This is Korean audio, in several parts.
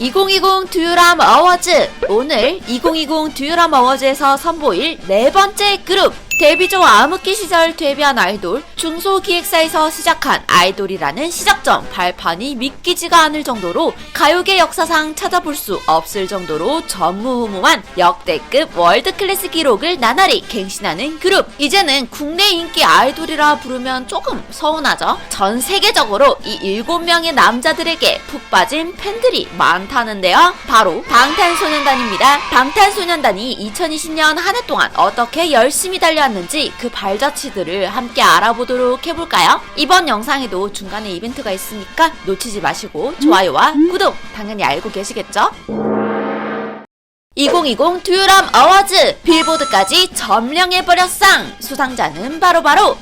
2020 듀유람 어워즈! 오늘 2020 듀유람 어워즈에서 선보일 네 번째 그룹! 데뷔조 암흑기 시절 데뷔한 아이돌, 중소기획사에서 시작한 아이돌이라는 시작점 발판이 믿기지가 않을 정도로 가요계 역사상 찾아볼 수 없을 정도로 전무후무한 역대급 월드클래스 기록을 나날이 갱신하는 그룹. 이제는 국내 인기 아이돌이라 부르면 조금 서운하죠. 전 세계적으로 이 7명의 남자들에게 푹 빠진 팬들이 많다는데요. 바로 방탄소년단입니다. 방탄소년단이 2020년 한 해 동안 어떻게 열심히 달려왔는지 그 발자취들을 함께 알아보도록 해볼까요? 이번 영상에도 중간에 이벤트가 있으니까 놓치지 마시고 좋아요와 구독 당연히 알고 계시겠죠? 2020 듀유람 어워즈! 빌보드까지 점령해버렸상! 수상자는 바로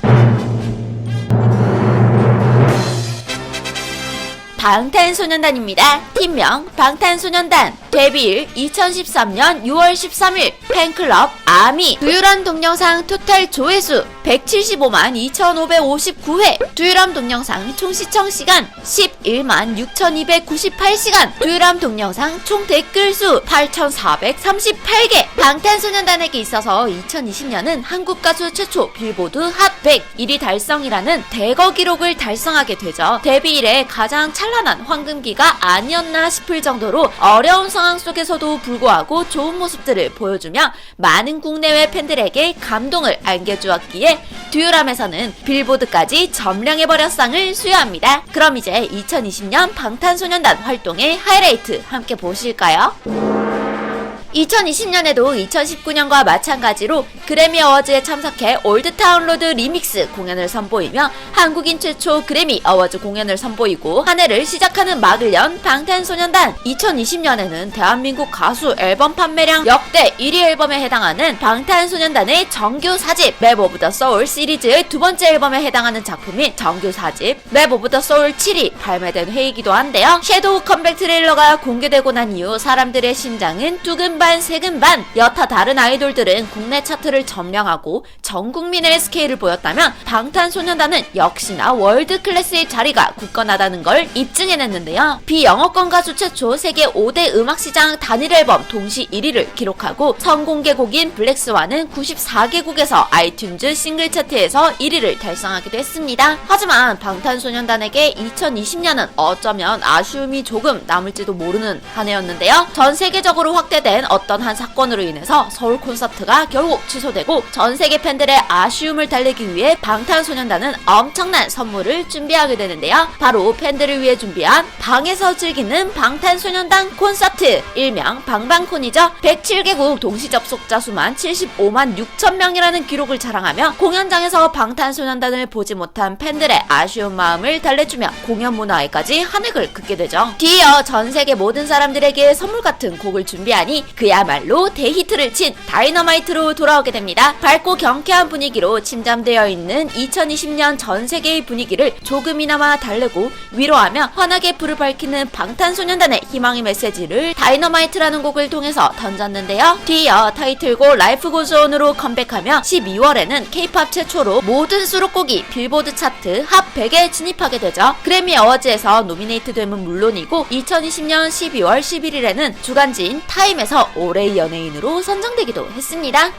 방탄소년단입니다. 팀명 방탄소년단, 데뷔일 2013년 6월 13일, 팬클럽 아미, 듀유람 동영상 토탈 조회수 175만 2559회, 듀유람 동영상 총 시청시간 11만 6298시간, 듀유람 동영상 총 댓글수 8438개. 방탄소년단에게 있어서 2020년은 한국 가수 최초 빌보드 핫 100 1위 달성이라는 대거 기록을 달성하게 되죠. 데뷔 이래 가장 찬란한 황금기가 아니었나 싶을 정도로 어려운 상황 속에서도 불구하고 좋은 모습들을 보여주며 많은 국내외 팬들에게 감동을 안겨주었기에 듀유람에서는 빌보드까지 점령해버렸상을 수여합니다. 그럼 이제 2020년 방탄소년단 활동의 하이라이트 함께 보실까요? 2020년에도 2019년과 마찬가지로 그래미 어워즈에 참석해 올드타운 로드 리믹스 공연을 선보이며 한국인 최초 그래미 어워즈 공연을 선보이고 한 해를 시작하는 막을 연 방탄소년단. 2020년에는 대한민국 가수 앨범 판매량 역대 1위 앨범에 해당하는 방탄소년단의 정규 4집 맵 오브 더 소울 시리즈의 두 번째 앨범에 해당하는 작품인 정규 4집 맵 오브 더 소울 7이 발매된 해이기도 한데요. 섀도우 컴백 트레일러가 공개되고 난 이후 사람들의 심장은 두근반 세근반. 여타 다른 아이돌들은 국내 차트를 점령하고 전 국민의 스케일을 보였다면 방탄소년단은 역시나 월드 클래스의 자리가 굳건하다는 걸 입증해냈는데요. 비영어권 가수 최초 세계 5대 음악시장 단일 앨범 동시 1위를 기록하고 선공개곡인 블랙스완은 94개국에서 아이튠즈 싱글 차트에서 1위를 달성하기도 했습니다. 하지만 방탄소년단에게 2020년은 어쩌면 아쉬움이 조금 남을지도 모르는 한 해였는데요. 전 세계적으로 확대된 어떤 한 사건으로 인해서 서울 콘서트가 결국 취소되고 전 세계 팬들의 아쉬움을 달래기 위해 방탄소년단은 엄청난 선물을 준비하게 되는데요. 바로 팬들을 위해 준비한 방에서 즐기는 방탄소년단 콘서트, 일명 방방콘이죠. 107개국 동시 접속자 수만 75만 6천 명이라는 기록을 자랑하며 공연장에서 방탄소년단을 보지 못한 팬들의 아쉬운 마음을 달래주며 공연 문화에까지 한획을 긋게 되죠. 뒤이어 전 세계 모든 사람들에게 선물 같은 곡을 준비하니 그야말로 대히트를 친 다이너마이트로 돌아오게 됩니다. 밝고 경쾌한 분위기로 침잠되어 있는 2020년 전 세계의 분위기를 조금이나마 달래고 위로하며 환하게 불을 밝히는 방탄소년단의 희망의 메시지를 다이너마이트라는 곡을 통해서 던졌는데요. 뒤이어 타이틀곡 라이프 고즈 온으로 컴백하며 12월에는 K-팝 최초로 모든 수록곡이 빌보드 차트 핫 100에 진입하게 되죠. 그래미 어워즈에서 노미네이트됨은 물론이고 2020년 12월 11일에는 주간지인 타임에서 올해의 연예인으로 선정되기도 했습니다.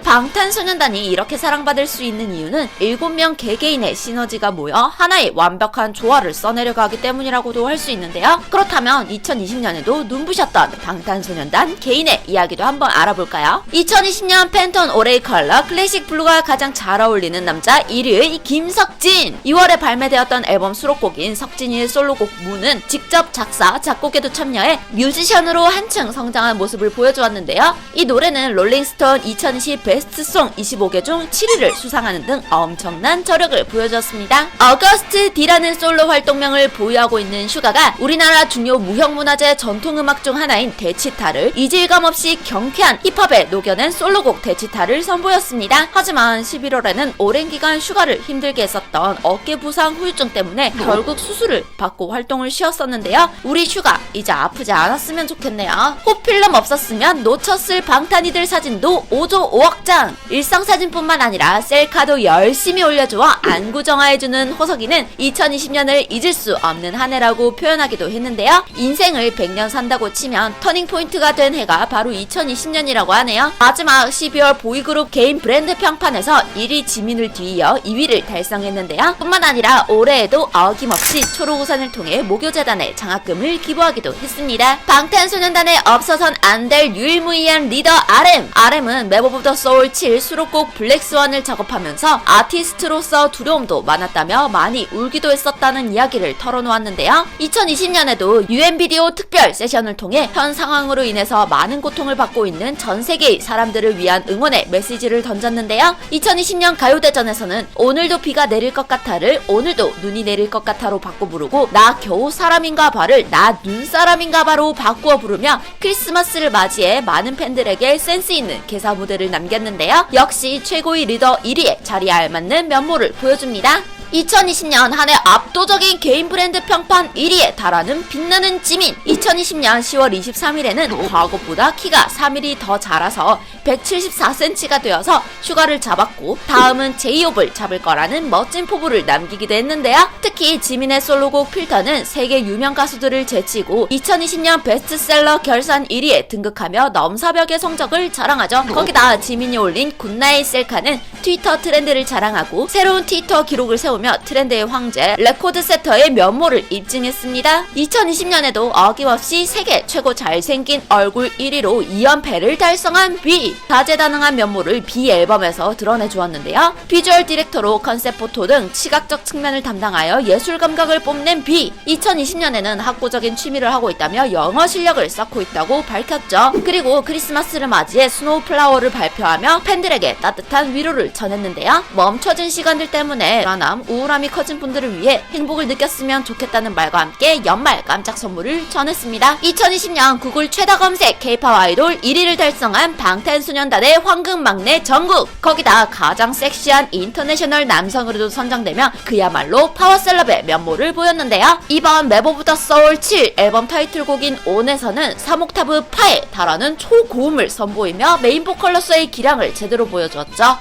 방탄소년단이 이렇게 사랑받을 수 있는 이유는 7명 개개인의 시너지가 모여 하나의 완벽한 조화를 써내려가기 때문이라고도 할 수 있는데요. 그렇다면 2020년에도 눈부셨던 방탄소년단 개인의 이야기도 한번 알아볼까요? 2020년 팬톤 올해의 컬러 클래식 블루가 가장 잘 어울리는 남자 1위의 김석진. 2월에 발매되었던 앨범 수록곡인 석진이의 솔로곡 무는 직접 작사, 작곡에도 참여해 뮤지션으로 한층 성장한 모습을 보여주었는데요. 이 노래는 롤링스톤 2020 베스트송 25개 중 7위를 수상하는 등 엄청난 저력을 보여줬습니다. 어거스트 D라는 솔로 활동명을 보유하고 있는 슈가가 우리나라 중요 무형문화재 전통음악 중 하나인 대치타를 이질감 없이 경쾌한 힙합에 녹여낸 솔로곡 대치타를 선보였습니다. 하지만 11월에는 오랜 기간 슈가를 힘들게 했었던 어깨 부상 후유증 때문에 결국 수술을 받고 활동을 쉬었었는데요. 우리 슈가 이제 아프지 않았으면 좋겠네요. 호필름 없었으면 놓쳤을 방탄이들 사진도 5조 5억 짱! 일상사진뿐만 아니라 셀카도 열심히 올려주어 안구정화해주는 호석이는 2020년을 잊을 수 없는 한 해라고 표현하기도 했는데요. 인생을 100년 산다고 치면 터닝포인트가 된 해가 바로 2020년이라고 하네요. 마지막 12월 보이그룹 개인 브랜드 평판에서 1위 지민을 뒤이어 2위를 달성했는데요. 뿐만 아니라 올해에도 어김없이 초록우산을 통해 모교재단에 장학금을 기부하기도 했습니다. 방탄소년단에 없어선 안 될 유일무이한 리더 RM. RM은 메모 오브 더 소울 7 수록곡 블랙스완을 작업하면서 아티스트로서 두려움도 많았다며 많이 울기도 했었다는 이야기를 털어놓았는데요. 2020년에도 UM비디오 특별 세션을 통해 현 상황으로 인해서 많은 고통을 받고 있는 전 세계의 사람들을 위한 응원의 메시지를 던졌는데요. 2020년 가요대전에서는 오늘도 비가 내릴 것 같아를 오늘도 눈이 내릴 것 같아로 바꿔 부르고 나 겨우 사람인가 봐를 나 눈사람인가 봐로 바꾸어 부르며 크리스마스를 맞이해 많은 팬들에게 센스 있는 개사 무대를 남겼는데요. 역시 최고의 리더 1위에 자리에 알맞는 면모를 보여줍니다. 2020년 한 해 압도적인 개인 브랜드 평판 1위에 달하는 빛나는 지민. 2020년 10월 23일에는 과거보다 키가 3mm 더 자라서 174cm가 되어서 휴가를 잡았고 다음은 제이홉을 잡을 거라는 멋진 포부를 남기기도 했는데요. 특히 지민의 솔로곡 필터는 세계 유명 가수들을 제치고 2020년 베스트셀러 결산 1위에 등극하며 넘사벽의 성적을 자랑하죠. 거기다 지민이 올린 굿나잇 셀카는 트위터 트렌드를 자랑하고 새로운 트위터 기록을 세우며 트렌드의 황제 레코드 세터의 면모를 입증했습니다. 2020년에도 어김없이 세계 최고 잘생긴 얼굴 1위로 2연패를 달성한 비. 다재다능한 면모를 비 앨범에서 드러내주었는데요. 비주얼 디렉터로 컨셉 포토 등 시각적 측면을 담당하여 예술 감각을 뽐낸 비. 2020년에는 학구적인 취미를 하고 있다며 영어 실력을 쌓고 있다고 밝혔죠. 그리고 크리스마스를 맞이해 스노우플라워를 발표하며 팬들에게 따뜻한 위로를 전했는데요. 멈춰진 시간들 때문에 불안함, 우울함이 커진 분들을 위해 행복을 느꼈으면 좋겠다는 말과 함께 연말 깜짝 선물을 전했습니다. 2020년 구글 최다 검색 K-pop 아이돌 1위를 달성한 방탄소년단의 황금 막내 정국. 거기다 가장 섹시한 인터내셔널 남성으로도 선정되며 그야말로 파워셀럽의 면모를 보였는데요. 이번 메모 오브 더 소울 7 앨범 타이틀곡인 온에서는 3옥타브 파에 달하는 초고음을 선보이며 메인 보컬로서의 기량을 제대로 보여주었죠.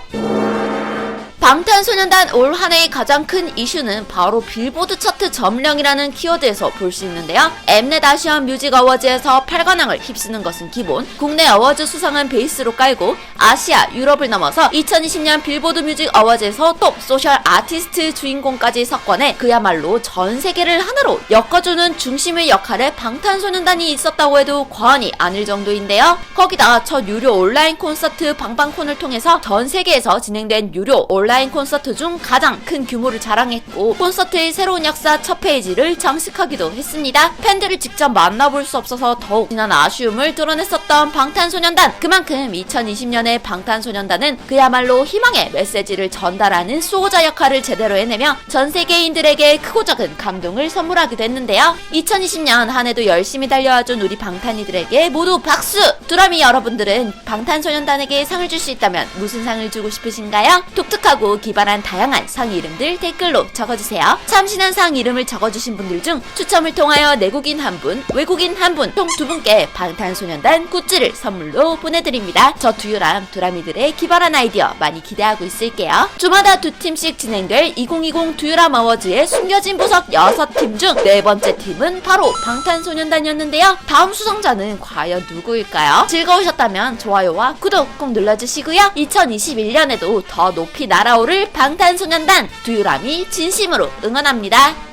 방탄소년단 올 한 해의 가장 큰 이슈는 바로 빌보드 차트 점령이라는 키워드에서 볼 수 있는데요. 엠넷 아시안 뮤직 어워즈에서 8관왕을 휩쓰는 것은 기본, 국내 어워즈 수상은 베이스로 깔고 아시아, 유럽을 넘어서 2020년 빌보드 뮤직 어워즈에서 톱 소셜 아티스트 주인공까지 석권해 그야말로 전 세계를 하나로 엮어주는 중심의 역할에 방탄소년단이 있었다고 해도 과언이 아닐 정도인데요. 거기다 첫 유료 온라인 콘서트 방방콘을 통해서 전 세계에서 진행된 유료 온라인 콘서트 중 가장 큰 규모를 자랑했고 콘서트의 새로운 역사 첫 페이지를 장식하기도 했습니다. 팬들을 직접 만나볼 수 없어서 더욱 진한 아쉬움을 드러냈었던 방탄소년단. 그만큼 2020년의 방탄소년단은 그야말로 희망의 메시지를 전달하는 수호자 역할을 제대로 해내며 전 세계인들에게 크고 작은 감동을 선물하기도 했는데요. 2020년 한 해도 열심히 달려와준 우리 방탄이들에게 모두 박수! 두라미 여러분들은 방탄소년단에게 상을 줄 수 있다면 무슨 상을 주고 싶으신가요? 독특하고 기발한 다양한 상 이름들 댓글로 적어주세요. 참신한 상 이름을 적어주신 분들 중 추첨을 통하여 내국인 한 분, 외국인 한 분, 총 2분께 방탄소년단 굿즈를 선물로 보내드립니다. 저 두유람 두라미들의 기발한 아이디어 많이 기대하고 있을게요. 주마다 2팀씩 진행될 2020 두유람 어워즈의 숨겨진 보석 6팀 중 4번째 팀은 바로 방탄소년단이었는데요. 다음 수상자는 과연 누구일까요? 즐거우셨다면 좋아요와 구독 꼭 눌러주시고요. 2021년에도 더 높이 날아오를 방탄소년단 두유람이 진심으로 응원합니다.